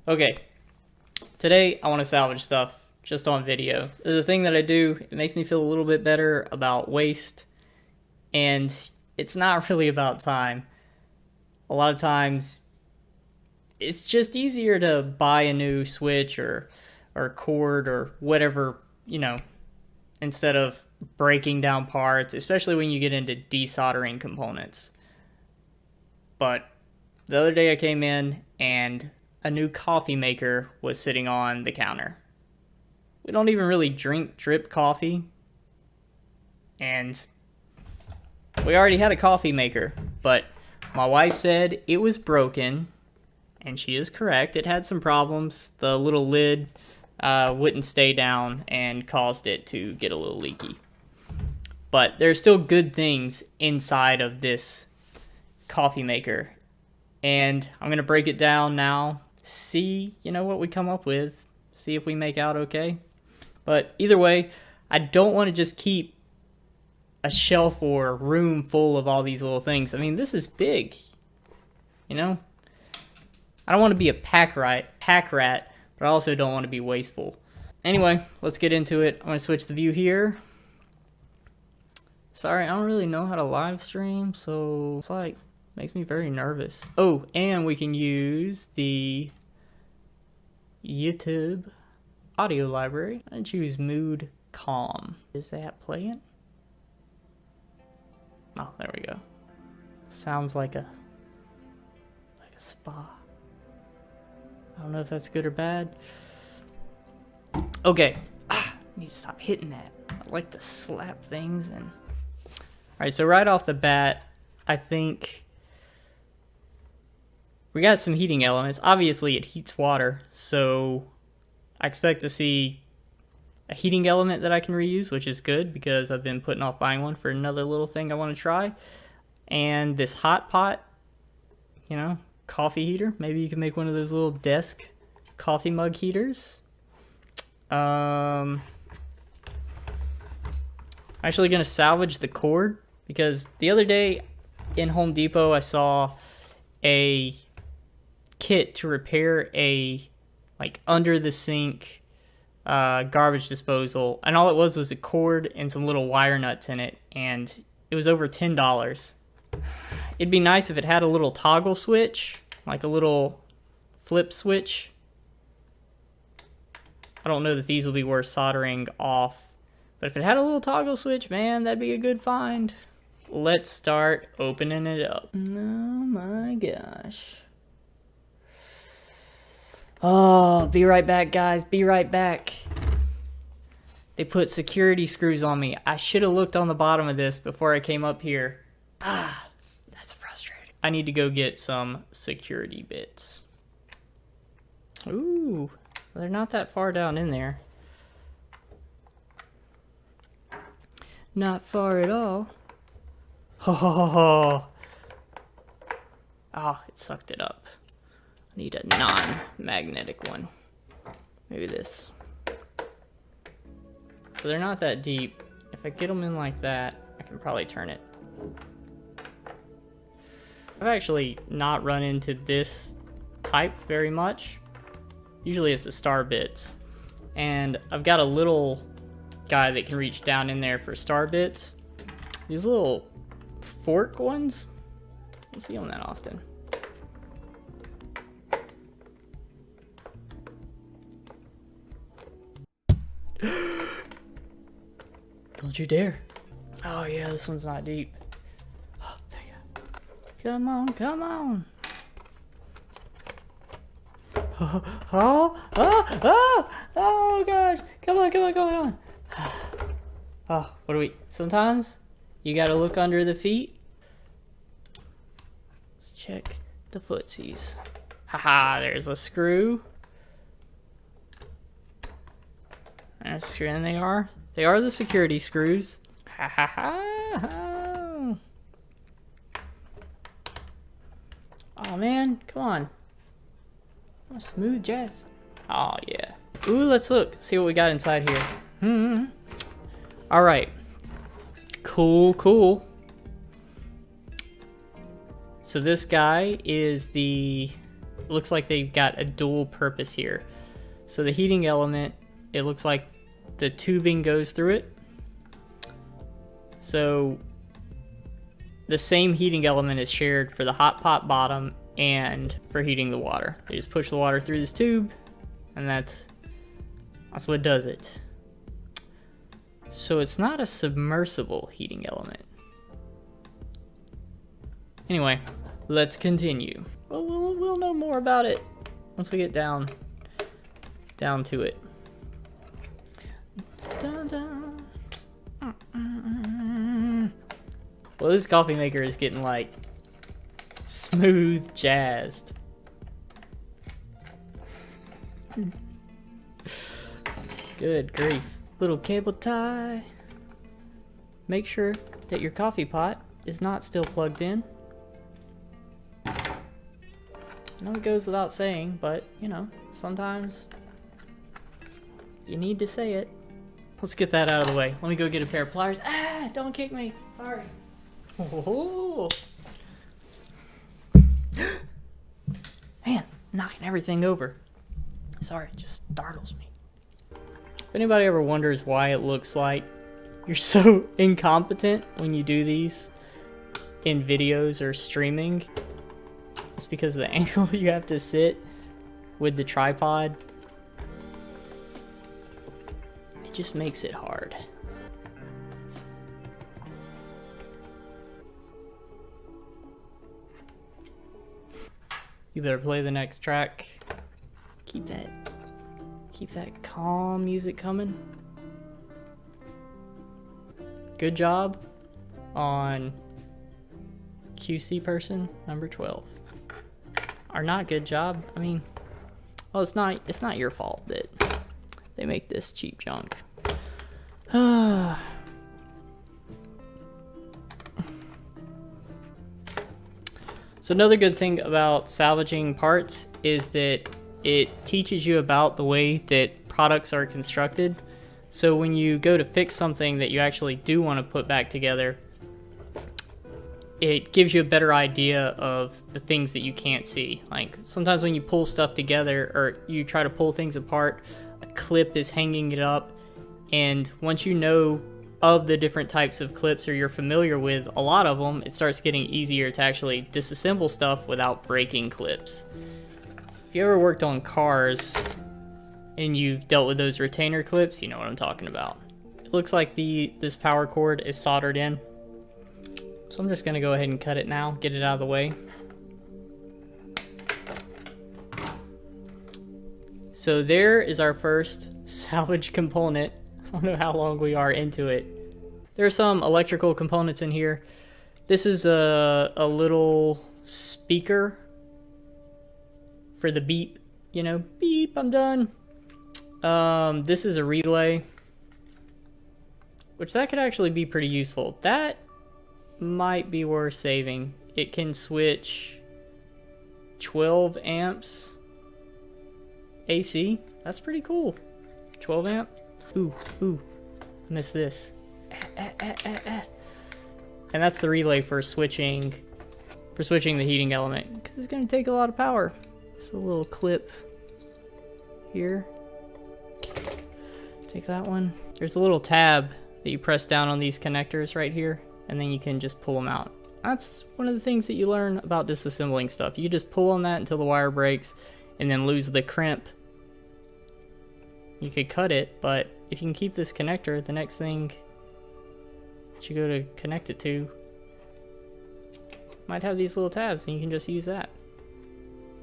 Okay, today I want to salvage stuff just on video. There's a thing that I do, it makes me feel a little bit better about waste, and it's not really about time. A lot of times, it's just easier to buy a new switch or cord or whatever, instead of breaking down parts, especially when you get into desoldering components. But the other day I came in and a new coffee maker was sitting on the counter. We don't even really drink drip coffee, and we already had a coffee maker, but my wife said it was broken, and she is correct. It had some problems. The little lid wouldn't stay down and caused it to get a little leaky. But there's still good things inside of this coffee maker, and I'm gonna break it down now, see what we come up with, see if we make out okay. But either way, I don't want to just keep a shelf or a room full of all these little things. I mean, this is big, I don't want to be a pack rat, but I also don't want to be wasteful. Anyway, let's get into it. I'm going to switch the view here. Sorry, I don't really know how to live stream, so it's like, makes me very nervous. Oh, and we can use the YouTube audio library. I choose mood calm. Is that playing? Oh, there we go. Sounds like a spa. I don't know if that's good or bad. Okay. I need to stop hitting that. I like to slap things and... Alright, so right off the bat, I think we got some heating elements. Obviously, it heats water, so I expect to see a heating element that I can reuse, which is good because I've been putting off buying one for another little thing I want to try. And this hot pot, coffee heater. Maybe you can make one of those little desk coffee mug heaters. I'm actually going to salvage the cord because the other day in Home Depot I saw a kit to repair a under the sink garbage disposal, and all it was a cord and some little wire nuts in it, and it was over $10. It'd be nice if it had a little toggle switch, like a little flip switch. I don't know that these will be worth soldering off, but if it had a little toggle switch, man, that'd be a good find. Let's start opening it up. Oh my gosh. Oh, be right back, guys. Be right back. They put security screws on me. I should have looked on the bottom of this before I came up here. That's frustrating. I need to go get some security bits. Ooh, they're not that far down in there. Not far at all. Oh, it sucked it up. I need a non-magnetic one. Maybe this. So they're not that deep. If I get them in like that, I can probably turn it. I've actually not run into this type very much. Usually it's the star bits. And I've got a little guy that can reach down in there for star bits. These little fork ones, I don't see them that often. Don't you dare. Oh yeah, this one's not deep. Oh, thank God. Come on, come on. Oh gosh. Come on, come on, come on, come on. Oh, what do we... Sometimes you gotta look under the feet. Let's check the footsies. Haha, there's a screw. There's a screw, and they are the security screws. Ha ha ha. Oh man, come on. Oh, smooth jazz. Oh yeah. Ooh, let's look. See what we got inside here. Alright. Cool, cool. So this guy is the it looks like they've got a dual purpose here. So the heating element, it looks like the tubing goes through it. So the same heating element is shared for the hot pot bottom and for heating the water. They just push the water through this tube, and that's what does it. So it's not a submersible heating element. Anyway, let's continue. Well, we'll know more about it once we get down to it. Dun, dun. Well, this coffee maker is getting like smooth jazzed. Good grief. Little cable tie. Make sure that your coffee pot is not still plugged in. I know it goes without saying, but you know, sometimes you need to say it. Let's get that out of the way. Let me go get a pair of pliers. Ah, don't kick me. Sorry. Oh. Man, knocking everything over. Sorry, it just startles me. If anybody ever wonders why it looks like you're so incompetent when you do these in videos or streaming, it's because of the angle you have to sit with the tripod. It just makes it hard. You better play the next track. Keep that calm music coming. Good job on QC person number 12. Or not good job. I mean, well, it's not your fault that they make this cheap junk. So another good thing about salvaging parts is that it teaches you about the way that products are constructed. So when you go to fix something that you actually do want to put back together, it gives you a better idea of the things that you can't see. Like sometimes when you pull stuff together or you try to pull things apart, a clip is hanging it up, and once you know of the different types of clips or you're familiar with a lot of them, it starts getting easier to actually disassemble stuff without breaking clips. If you ever worked on cars and you've dealt with those retainer clips, you know what I'm talking about. It looks like this power cord is soldered in. So I'm just gonna go ahead and cut it now, get it out of the way. So there is our first salvage component. I don't know how long we are into it. There are some electrical components in here. This is a little speaker for the beep, you know, beep, I'm done. This is a relay, which that could actually be pretty useful. That might be worth saving. It can switch 12 amps AC. That's pretty cool. 12 amp. Ooh, miss this. And that's the relay for switching the heating element, because it's going to take a lot of power. It's a little clip here. Take that one. There's a little tab that you press down on these connectors right here, and then you can just pull them out. That's one of the things that you learn about disassembling stuff. You just pull on that until the wire breaks and then lose the crimp. You could cut it, but if you can keep this connector, the next thing that you go to connect it to might have these little tabs, and you can just use that.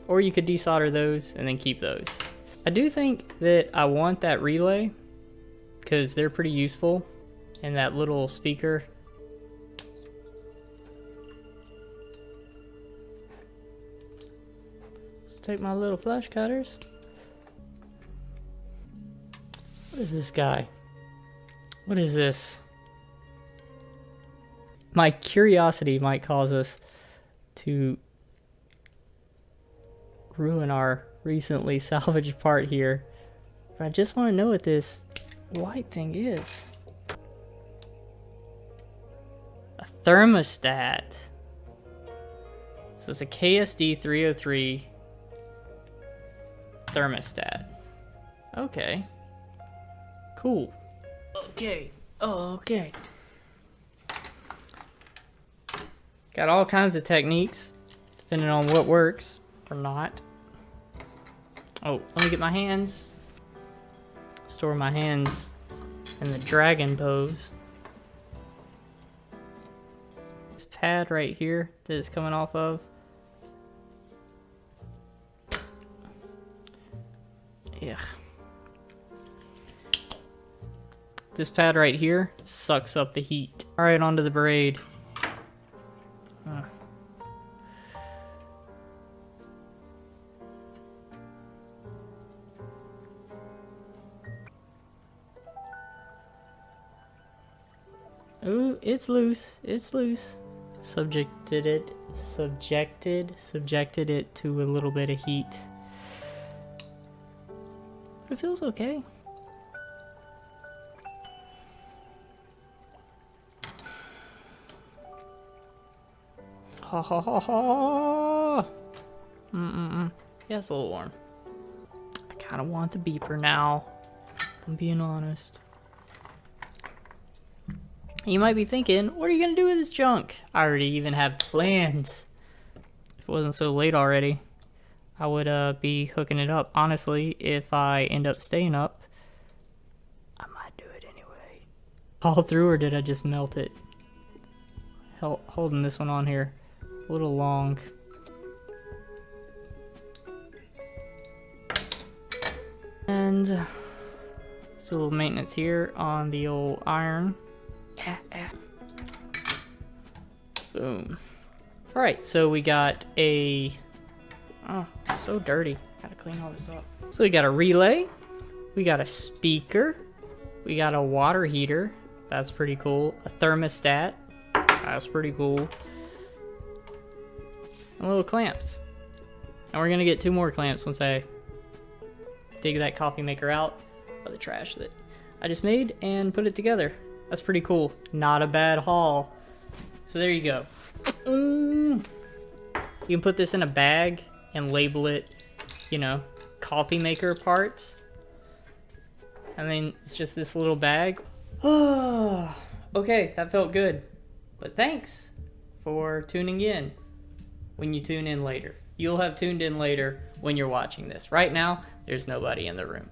Or you could desolder those and then keep those. I do think that I want that relay because they're pretty useful, and that little speaker. Let's take my little flash cutters. What is this guy? What is this? My curiosity might cause us to ruin our recently salvaged part here, but I just want to know what this white thing is. A thermostat. So it's a KSD 303 thermostat. Okay. Cool. Okay. Okay. Got all kinds of techniques, depending on what works or not. Oh, let me get my hands. Store my hands in the dragon pose. This pad right here that it's coming off of. Yeah. This pad right here sucks up the heat. Alright, onto the braid. Ooh, it's loose. It's loose. Subjected it to a little bit of heat. But it feels okay. Ha ha ha ha. Yeah, it's a little warm. I kind of want the beeper now, if I'm being honest. You might be thinking, what are you gonna do with this junk? I already even have plans. If it wasn't so late already, I would be hooking it up. Honestly, if I end up staying up, I might do it anyway. All through, or did I just melt it? Holding this one on here a little long. And let's do a little maintenance here on the old iron. Boom. Alright, so we got a... Oh, so dirty. Gotta clean all this up. So we got a relay. We got a speaker. We got a water heater. That's pretty cool. A thermostat. That's pretty cool. And little clamps. And we're gonna get 2 more clamps once I dig that coffee maker out of the trash that I just made and put it together. That's pretty cool. Not a bad haul. So there you go. You can put this in a bag and label it, you know, coffee maker parts. And then it's just this little bag. Okay, that felt good. But thanks for tuning in when you tune in later. You'll have tuned in later when you're watching this. Right now, there's nobody in the room.